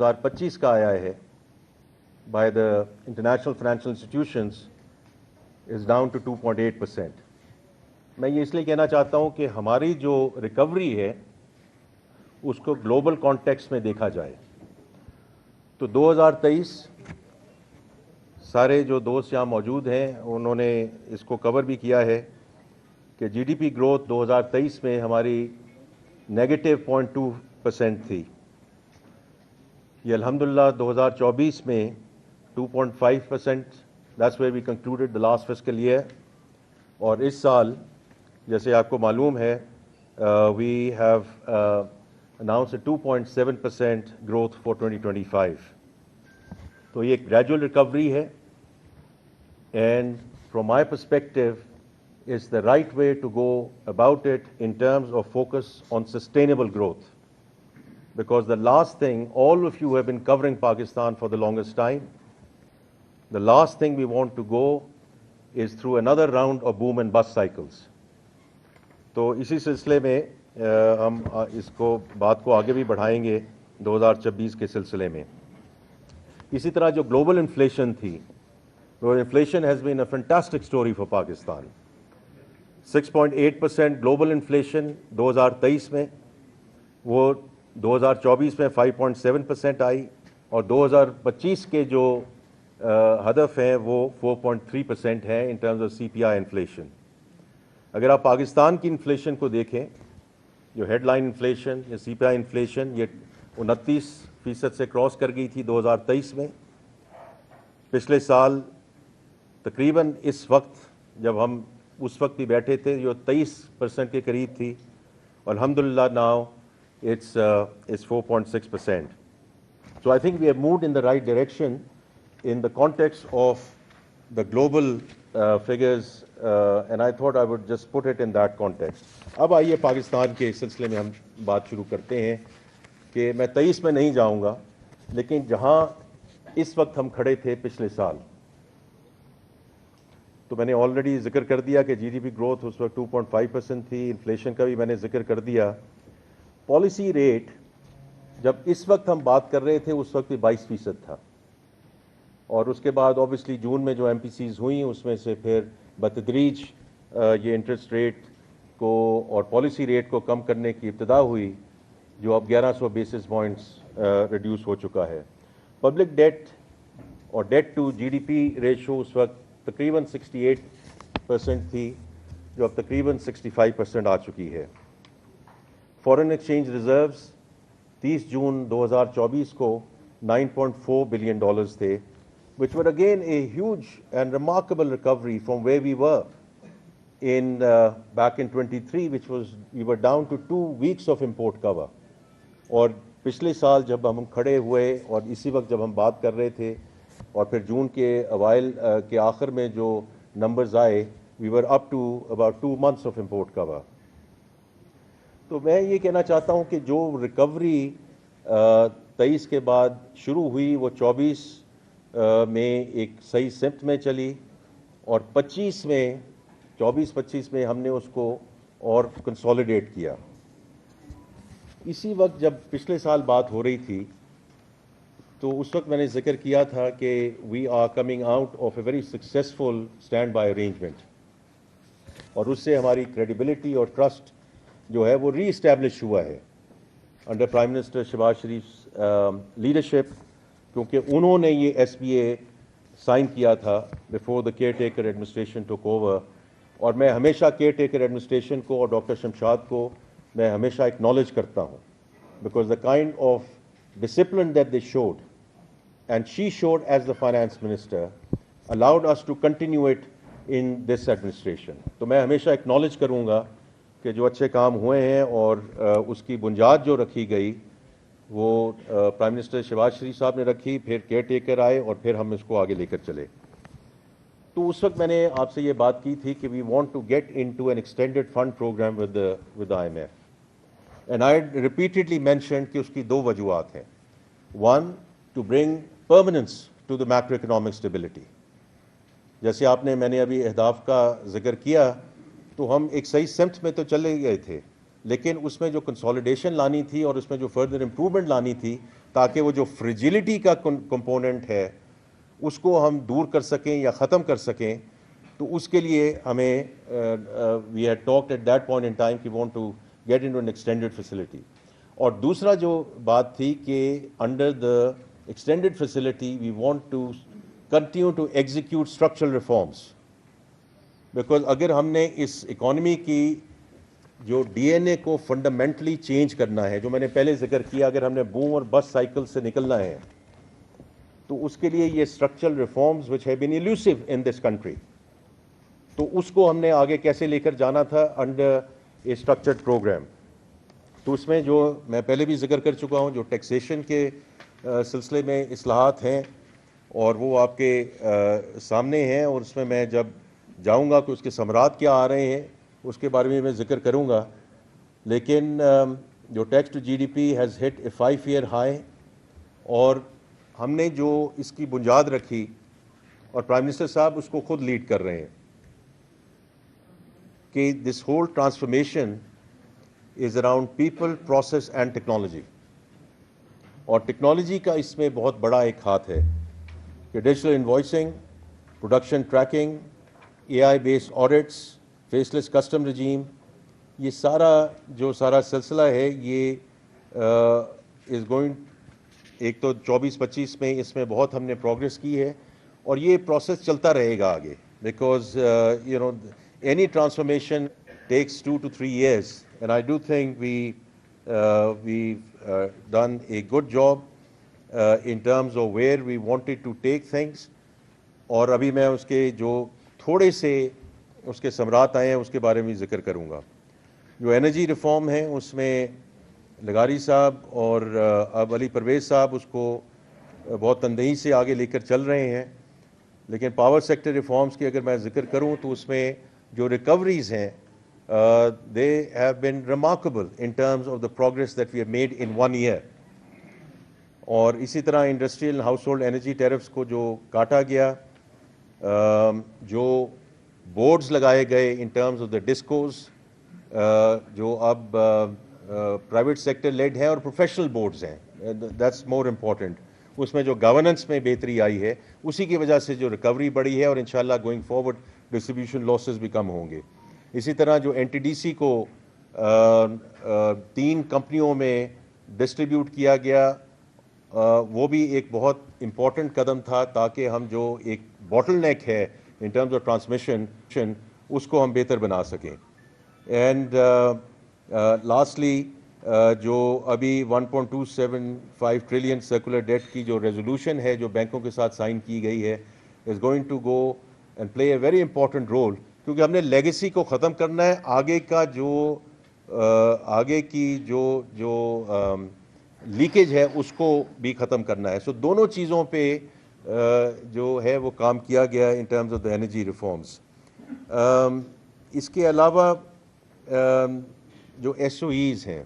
2025 کا آیا ہے by the international financial institutions is down to 2.8%. میں یہ اس لیے کہنا چاہتا ہوں کہ ہماری جو ریکوری ہے اس کو گلوبل کانٹیکسٹ میں دیکھا جائے تو 2023 سارے جو دوست یہاں موجود ہیں انہوں نے اس کو کور بھی کیا ہے کہ جی ڈی پی گروتھ 2023 میں ہماری نیگیٹو 0.2% تھی. یہ الحمدللہ 2024 میں 2.5%. That's where we concluded the last fiscal year. اور اس سال جیسے آپ کو معلوم ہے we have announced a 2.7% growth for 2025. تو یہ gradual recovery ہے and from my perspective is the right way to go about it in terms of focus on sustainable growth. Because the last thing, all of you have been covering Pakistan for the longest time. The last thing we want to go is through another round of boom and bust cycles. تو اسی سلسلے میں ہم اس کو بات کو آگے بھی بڑھائیں گے 2026 کے سلسلے میں. اسی طرح جو گلوبل انفلیشن تھی, inflation has been a fantastic story for Pakistan. 6.8% global inflation 2023 میں, وہ 2024 میں 5.7% آئی, اور 2025 کے جو ہدف ہیں وہ 4.3% ہیں in terms of C P I inflation. اگر آپ پاکستان کی انفلیشن کو دیکھیں, جو ہیڈ لائن انفلیشن یا سی پی آئی انفلیشن یہ 29% سے کراس کر گئی تھی 2023 میں. پچھلے سال تقریباً اس وقت جب ہم اس وقت بھی بیٹھے تھے جو 23% کے قریب تھی, اور الحمدللہ now it's 4.6%. So I think we have moved in the right direction in the context of the global figures, and I thought I would just put it in that context. اب آئیے پاکستان کے سلسلے میں ہم بات شروع کرتے ہیں کہ میں 23 میں نہیں جاؤں گا, لیکن جہاں اس وقت ہم کھڑے تھے پچھلے سال, تو میں نے آلریڈی ذکر کر دیا کہ جی ڈی پی گروتھ اس وقت 2.5% تھی. انفلیشن کا بھی میں نے ذکر کر دیا. پالیسی ریٹ جب اس وقت ہم بات کر رہے تھے اس وقت بھی 22% تھا, اور اس کے بعد اوبیسلی جون میں جو ایم پی سیز ہوئیں اس میں سے پھر بتدریج یہ انٹرسٹ ریٹ کو اور پالیسی ریٹ کو کم کرنے کی ابتدا ہوئی, جو اب 1100 بیسس پوائنٹس ریڈیوس ہو چکا ہے. پبلک ڈیٹ اور debt to G D P ratio اس وقت تقریباً 68% تھی, جو اب تقریباً 65% آ چکی ہے. فارن ایکسچینج ریزروز 30 جون 2024 کو $9.4 بلین تھے, which were again a huge and remarkable recovery from where we were in back in 23, which was we were down to 2 weeks of import cover. اور پچھلے سال جب ہم کھڑے ہوئے اور اسی وقت جب ہم بات کر رہے تھے, اور پھر جون کے اوائل کے آخر میں جو نمبرز آئے, we were up to about 2 months of import cover. تو میں یہ کہنا چاہتا ہوں کہ جو ریکوری 23 کے بعد شروع ہوئی وہ 24 میں ایک صحیح سمت میں چلی, اور 24-25 میں ہم نے اس کو اور کنسولیڈیٹ کیا. اسی وقت جب پچھلے سال بات ہو رہی تھی تو اس وقت میں نے ذکر کیا تھا کہ we are coming out of a very successful stand by arrangement, اور اس سے ہماری کریڈیبلٹی اور ٹرسٹ جو ہے وہ ری اسٹیبلش ہوا ہے انڈر پرائم منسٹر شہباز شریف لیڈرشپ, کیونکہ انہوں نے یہ ایس بی اے سائن کیا تھا before the care taker administration ٹوک اوور. اور میں ہمیشہ کیئر ٹیکر ایڈمنسٹریشن کو اور ڈاکٹر شمشاد کو میں ہمیشہ اکنالج کرتا ہوں, because the kind of discipline that they should and she should as the finance minister allowed us to continue it in this administration. تو میں ہمیشہ اکنالج کروں گا کہ جو اچھے کام ہوئے ہیں اور اس کی بنیاد جو رکھی گئی وہ پرائم منسٹر شہباز شریف صاحب نے رکھی, پھر کیئر ٹیکر آئے, اور پھر ہم اس کو آگے لے کر چلے. تو اس وقت میں نے آپ سے یہ بات کی تھی کہ we want to get in to an extended fund program with I M F, and I repeatedly mentioned کہ اس کی 2 وجوہات ہیں. 1, to bring permanence to the macro economic stability. جیسے آپ نے میں نے ابھی اہداف کا ذکر کیا, تو ہم ایک صحیح سمت میں تو چلے گئے تھے, لیکن اس میں جو کنسولیڈیشن لانی تھی اور اس میں جو فردر امپروومنٹ لانی تھی تاکہ وہ جو فریجیلٹی کا کمپوننٹ ہے اس کو ہم دور کر سکیں یا ختم کر سکیں. تو اس کے لیے ہمیں we had talked at that point in time کہ want to get into an extended facility. اور دوسرا جو بات تھی کہ under the extended facility we want to continue to execute structural reforms, because اگر ہم نے اس اکانومی کی جو ڈی این اے کو فنڈامنٹلی چینج کرنا ہے, جو میں نے پہلے ذکر کیا, اگر ہم نے بوم اور بس سائیکل سے نکلنا ہے تو اس کے لیے یہ structural reforms which have been elusive in this country, تو اس کو ہم نے آگے کیسے لے کر جانا تھا انڈر اے اسٹرکچرڈ پروگرام. تو اس میں جو میں پہلے بھی ذکر کر چکا ہوں, جو ٹیکسیشن کے سلسلے میں اصلاحات ہیں اور وہ آپ کے سامنے ہیں, اور اس میں جب جاؤں گا کہ اس کے ثمرات کیا آ رہے ہیں اس کے بارے میں ذکر کروں گا. لیکن جو tax to G D P has hit a 5 year high, اور ہم نے جو اس کی بنیاد رکھی اور پرائم منسٹر صاحب اس کو خود لیڈ کر رہے ہیں کہ this whole transformation is around people, process and technology. اور ٹیکنالوجی کا اس میں بہت بڑا ایک ہاتھ ہے کہ digital invoicing, production tracking, A I based audits, faceless custom regime, یہ سارا سلسلہ ہے, یہ از گوئنگ, ایک تو 24-25 میں اس میں بہت ہم نے پروگریس کی ہے, اور یہ پروسیس چلتا رہے گا آگے, because any transformation takes 2 to 3 years, and I do think we've done a good job in terms of where we wanted to take things. اور ابھی میں اس کے جو تھوڑے سے اس کے ثمرات آئے ہیں اس کے بارے میں ذکر کروں گا. جو انرجی ریفارم ہے اس میں لغاری صاحب اور اب علی پرویز صاحب اس کو بہت تندہی سے آگے لے کر چل رہے ہیں. لیکن پاور سیکٹر ریفارمز کی اگر میں ذکر کروں تو اس میں جو ریکوریز ہیں they have been remarkable in terms of the progress that we have made in 1 year. اور اسی طرح industrial household energy tariffs کو جو کاٹا گیا, جو بورڈز لگائے گئے in terms of the discos, جو اب پرائیویٹ سیکٹر لیڈ ہیں اور پروفیشنل بورڈز ہیں, دیٹس مور امپورٹنٹ. اس میں جو گورننس میں بہتری آئی ہے اسی کی وجہ سے جو ریکوری بڑھی ہے, اور انشاءاللہ گوئنگ فارورڈ ڈسٹریبیوشن لاسز بھی کم ہوں گے. اسی طرح جو این ٹی ڈی سی کو 3 کمپنیوں میں ڈسٹریبیوٹ کیا گیا, وہ بھی ایک بہت امپورٹنٹ قدم تھا تاکہ ہم جو ایک باٹل نیک ہے ان ٹرمز آف ٹرانسمیشن اس کو ہم بہتر بنا سکیں. اینڈ لاسٹلی جو ابھی 1.275 ٹریلین سرکولر ڈیٹ کی جو ریزولوشن ہے جو بینکوں کے ساتھ سائن کی گئی ہے, is going to go and play a very important role, کیونکہ ہم نے لیگیسی کو ختم کرنا ہے, آگے کی جو لیکیج ہے اس کو بھی ختم کرنا ہے. سو دونوں چیزوں پہ جو ہے وہ کام کیا گیا in terms of the energy reforms. اس کے علاوہ جو ایس او ایز ہیں